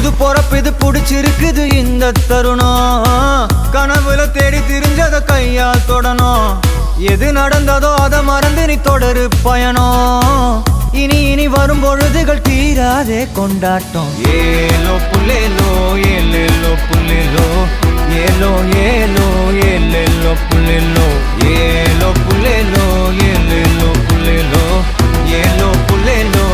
புது பொறப்பு இது புடிச்சிருக்குது இந்த தருணம் கனவுல தேடி திரிஞ்சத கையால் தொடணும் எது நடந்ததோ அதை மறந்து நீ தொடரு பயணம் இனி இனி வரும் பொழுதுகள் தீராதே கொண்டாட்டம் ஏலோ புல்லேலோ ஏலேலோ புல்லேலோ ஏலோ ஏலோ ஏலேலோ புல்லேலோ ஏலோ புல்லேலோ ஏலேலோ புல்லேலோ ஏலோ புல்லேலோ